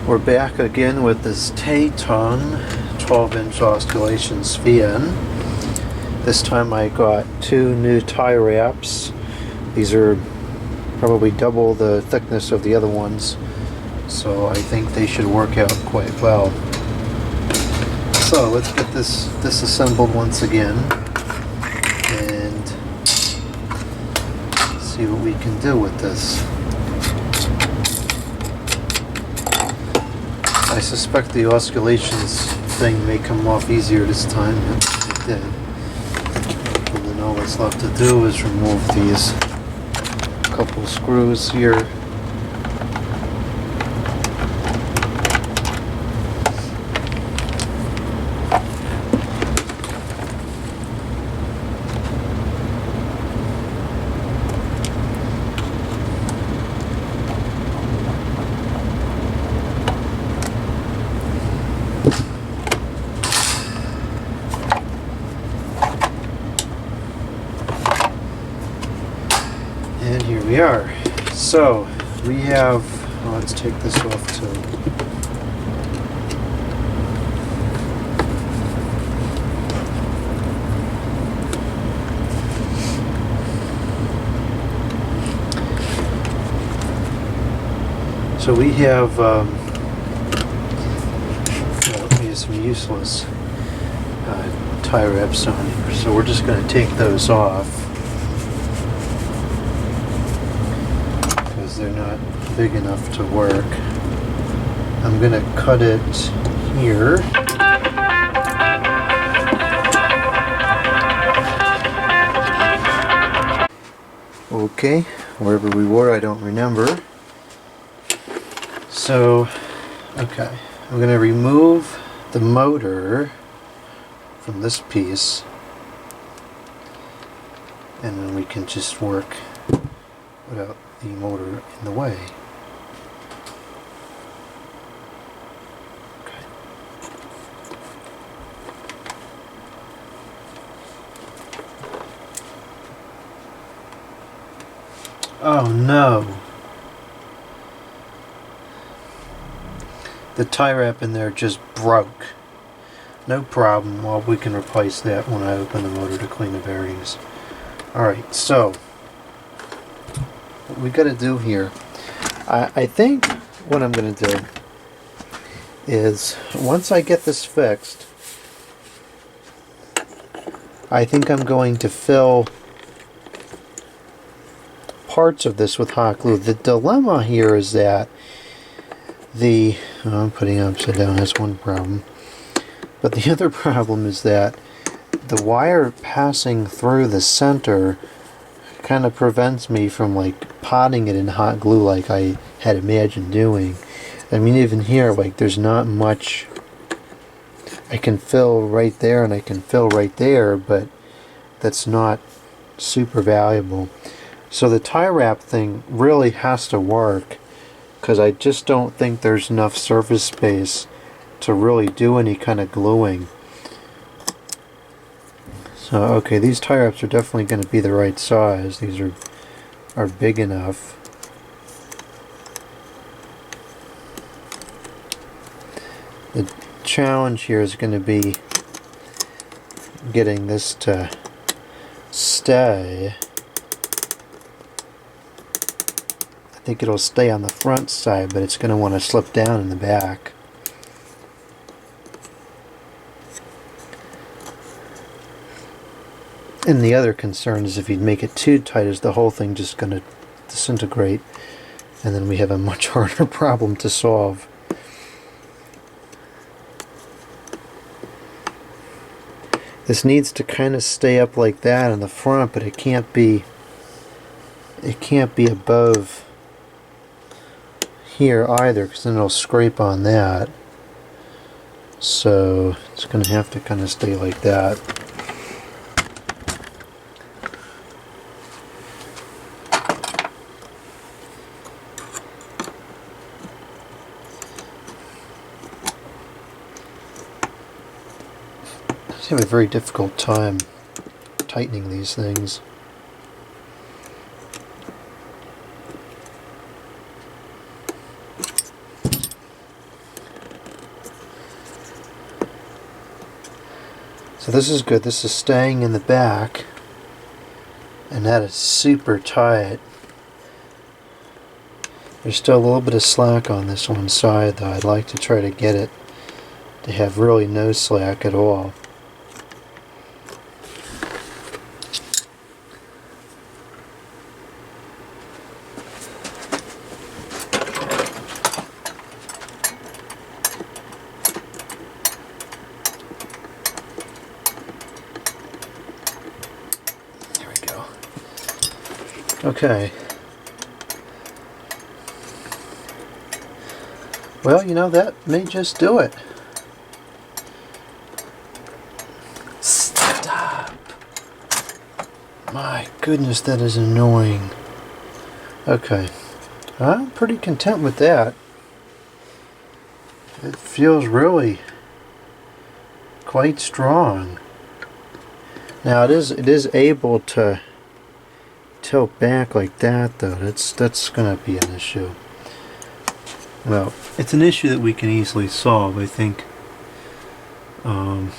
We're back again with this Tatung 12-inch oscillation SVN. This time I got two new tie wraps. These are probably double the thickness of the other ones, so I think they should work out quite well. So let's get this disassembled once again and see what we can do with this. I suspect the oscillations thing may come off easier this time than it did. And then all that's left to do is remove these couple screws here. And here we are. So we have, let's take this off too. So we have some useless tie wraps on here. So we're just going to take those off. They're not big enough to work. I'm gonna cut it here. Okay, wherever we were, I don't remember. So, okay, I'm gonna remove the motor from this piece, and then we can just work without the motor in the way. Okay. Oh no! The tie wrap in there just broke. No problem. Well, we can replace that when I open the motor to clean the bearings. Alright, so what we got to do here, I think what I'm going to do is, once I get this fixed, I think I'm going to fill parts of this with hot glue. The dilemma here is that I'm putting it upside down, that's one problem, but the other problem is that the wire passing through the center kind of prevents me from like potting it in hot glue like I had imagined doing. I mean, even here, like, there's not much. I can fill right there and I can fill right there, but that's not super valuable. So the tie wrap thing really has to work, because I just don't think there's enough surface space to really do any kind of gluing. So, okay, these tie wraps are definitely going to be the right size. These are big enough. The challenge here is going to be getting this to stay. I think it'll stay on the front side, but it's going to want to slip down in the back. And the other concern is if you make it too tight, is the whole thing just going to disintegrate, and then we have a much harder problem to solve. This needs to kind of stay up like that in the front, but it can't be above here either, because then it'll scrape on that. So it's going to have to kind of stay like that. I have a very difficult time tightening these things. So this is good. This is staying in the back, and that is super tight. There's still a little bit of slack on this one side though. I'd like to try to get it to have really no slack at all. There we go. Okay. Well, you know, that may just do it. Stop! My goodness, that is annoying. Okay. I'm pretty content with that. It feels really quite strong. Now it is able to tilt back like that though. That's gonna be an issue. Well, it's an issue that we can easily solve. I think we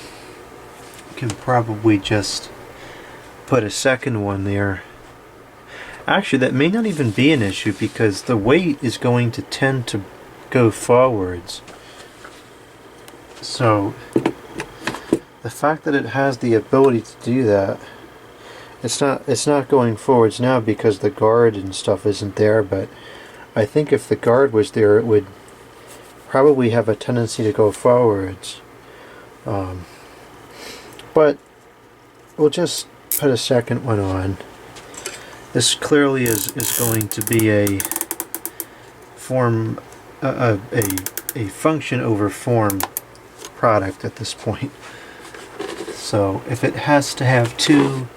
can probably just put a second one there. Actually, that may not even be an issue because the weight is going to tend to go forwards. So the fact that it has the ability to do that, it's not going forwards now because the guard and stuff isn't there, but I think if the guard was there, it would probably have a tendency to go forwards. But we'll just put a second one on. This clearly is going to be a form, a function over form product at this point. So if it has to have two,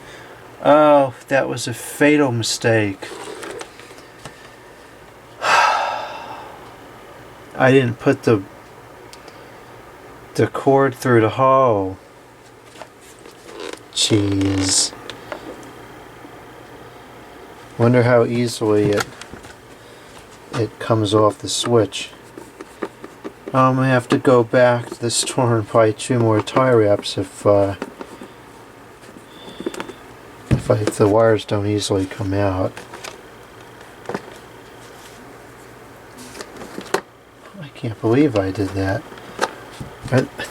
oh, that was a fatal mistake. I didn't put the cord through the hole. Jeez. Wonder how easily it comes off the switch. I'm gonna have to go back to the store and buy 2 more tie wraps if the wires don't easily come out. I can't believe I did that.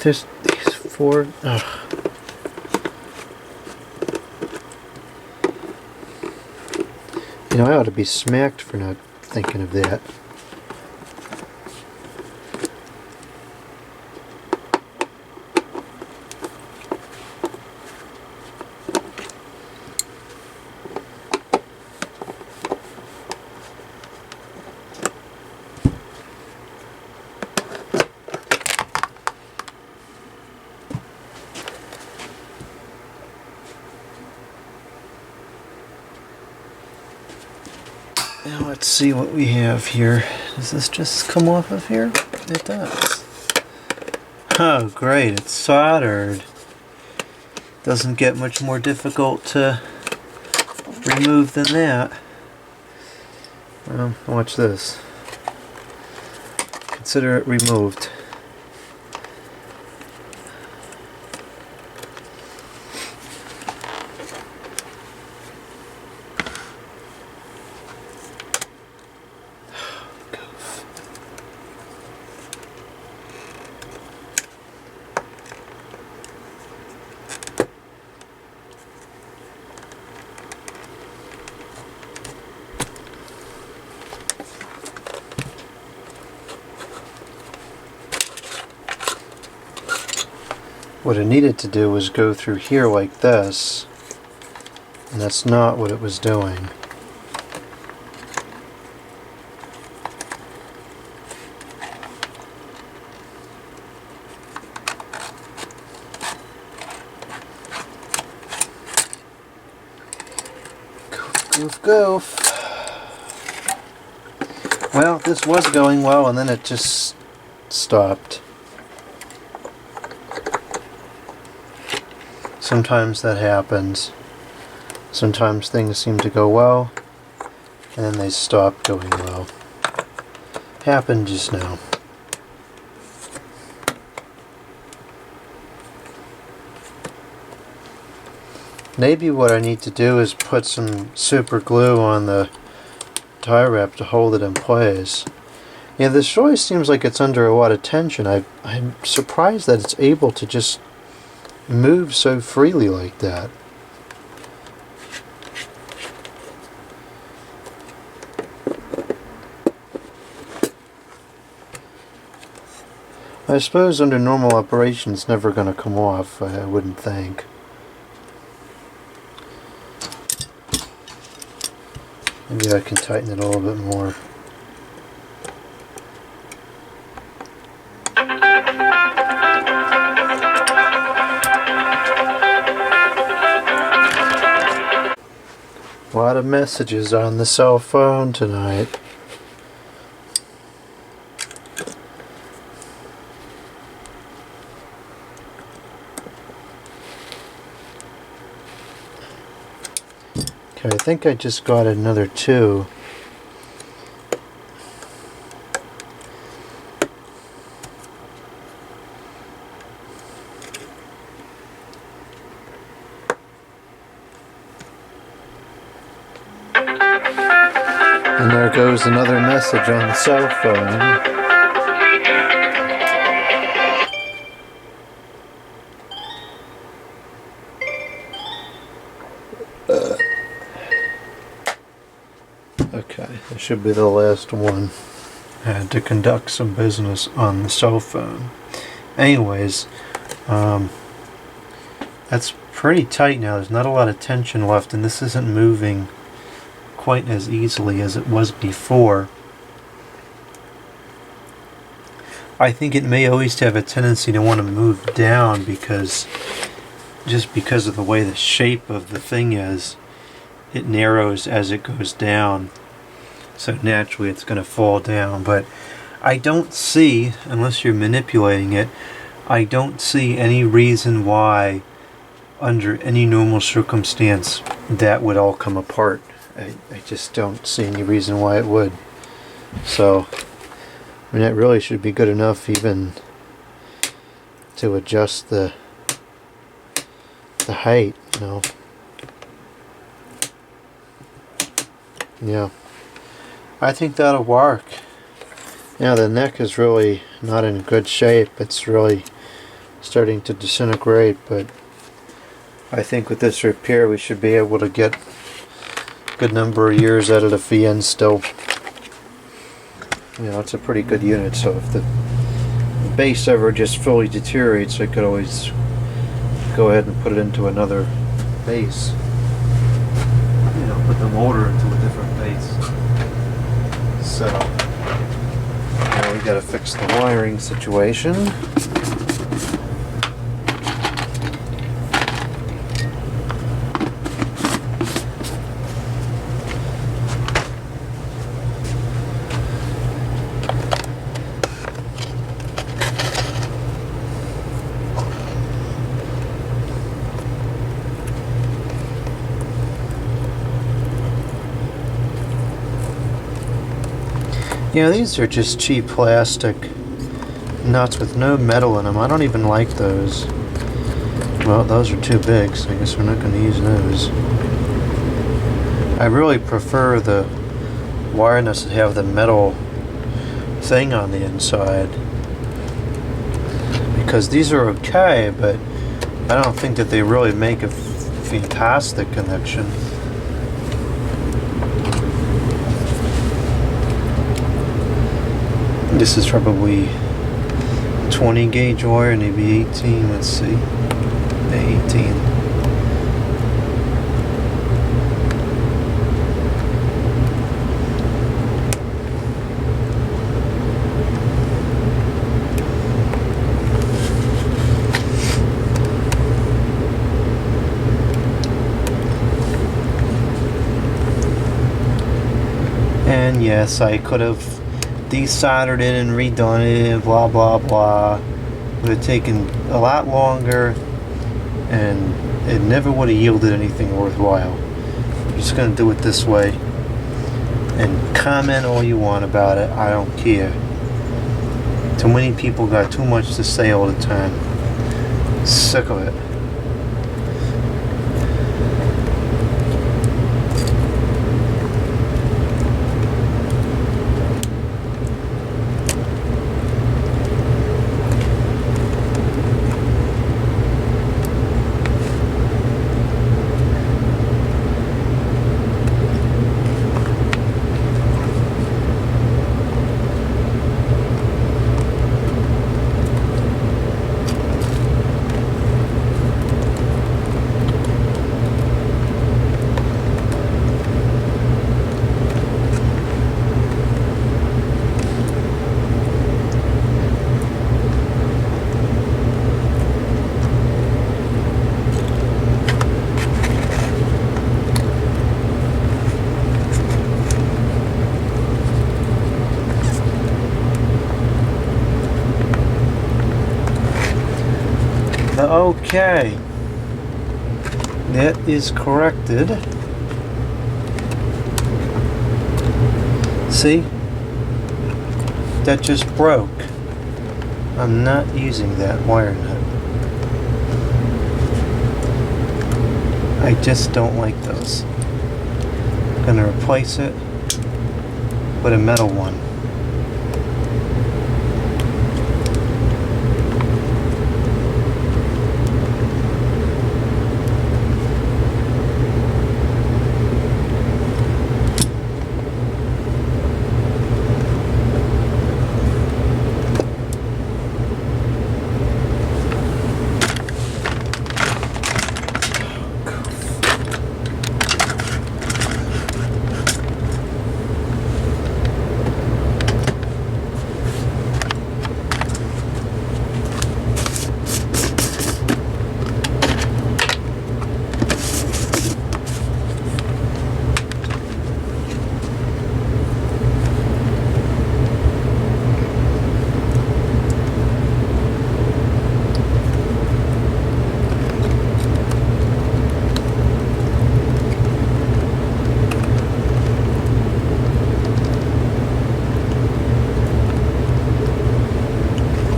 There's these 4. Ugh. You know, I ought to be smacked for not thinking of that. Now let's see what we have here. Does this just come off of here? It does. Oh great, it's soldered. Doesn't get much more difficult to remove than that. Well, watch this. Consider it removed. What I needed to do was go through here like this, and that's not what it was doing. Goof, goof. Well, this was going well, and then it just stopped. Sometimes that happens. Sometimes things seem to go well, and then they stop going well. Happened just now. Maybe what I need to do is put some super glue on the tie wrap to hold it in place. Yeah, this really seems like it's under a lot of tension. I'm surprised that it's able to just move so freely like that. I suppose under normal operation it's never going to come off, I wouldn't think. Maybe I can tighten it a little bit more. A lot of messages on the cell phone tonight. Okay, I think I just got another 2. And there goes another message on the cell phone. Okay, this should be the last one. I had to conduct some business on the cell phone. Anyways, that's pretty tight now. There's not a lot of tension left, and this isn't moving quite as easily as it was before. I think it may always have a tendency to want to move down because of the way the shape of the thing is. It narrows as it goes down, so naturally it's going to fall down. But I don't see, unless you're manipulating it, I don't see any reason why under any normal circumstance that would all come apart. I just don't see any reason why it would. So, I mean, that really should be good enough even to adjust the height, you know. Yeah, I think that'll work. Yeah, the neck is really not in good shape. It's really starting to disintegrate, but I think with this repair we should be able to get a good number of years out of the VN still. You know, it's a pretty good unit, so if the base ever just fully deteriorates, I could always go ahead and put it into another base. You know, put the motor into a different base. So, now we gotta fix the wiring situation. You know, these are just cheap plastic nuts with no metal in them. I don't even like those. Well, those are too big, so I guess we're not going to use those. I really prefer the wire nuts that have the metal thing on the inside, because these are okay, but I don't think that they really make a fantastic connection. This is probably 20 gauge wire, maybe 18, let's see, 18. And yes, I could have desoldered it and redone it, blah blah blah. It would have taken a lot longer and it never would have yielded anything worthwhile. I'm just going to do it this way, and comment all you want about it, I don't care. Too many people got too much to say all the time. Sick of it. Okay, that is corrected. See? That just broke. I'm not using that wire nut. I just don't like those. I'm gonna replace it with a metal one.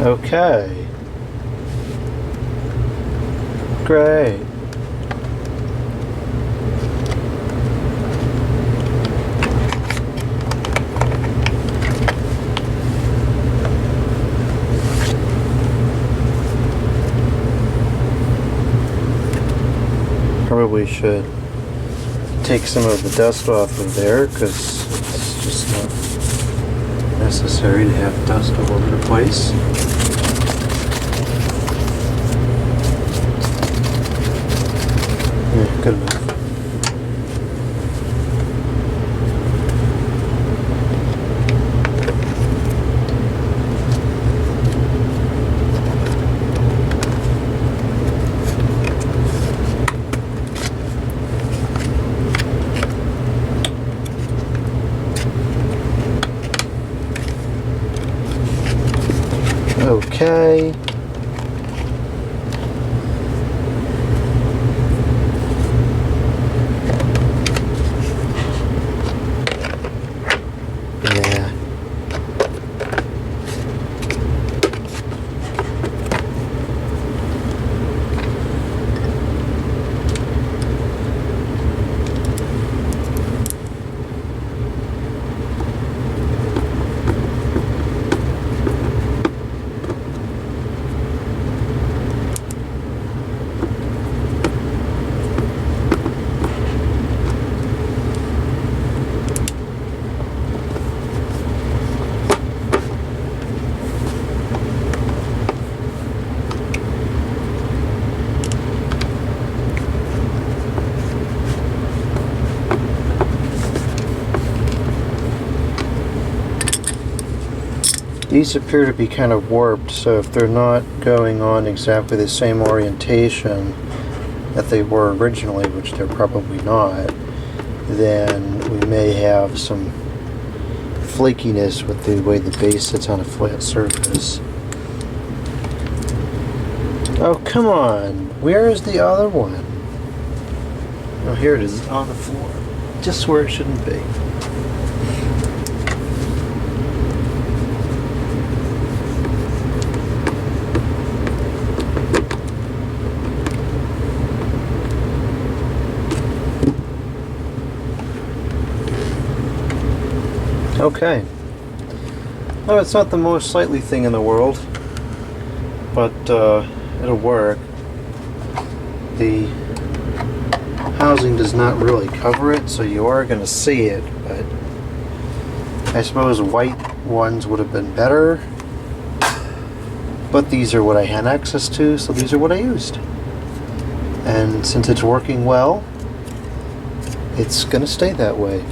Okay. Great. Probably should take some of the dust off of there because it's just not necessary to have dust all over the place. Yeah, good enough. Okay. Yeah. These appear to be kind of warped, so if they're not going on exactly the same orientation that they were originally, which they're probably not, then we may have some flakiness with the way the base sits on a flat surface. Oh, come on! Where is the other one? Oh, here it is, on the floor. Just where it shouldn't be. Okay. No, it's not the most sightly thing in the world, but it'll work. The housing does not really cover it, so you are going to see it, but I suppose white ones would have been better. But these are what I had access to, so these are what I used. And since it's working well, it's going to stay that way.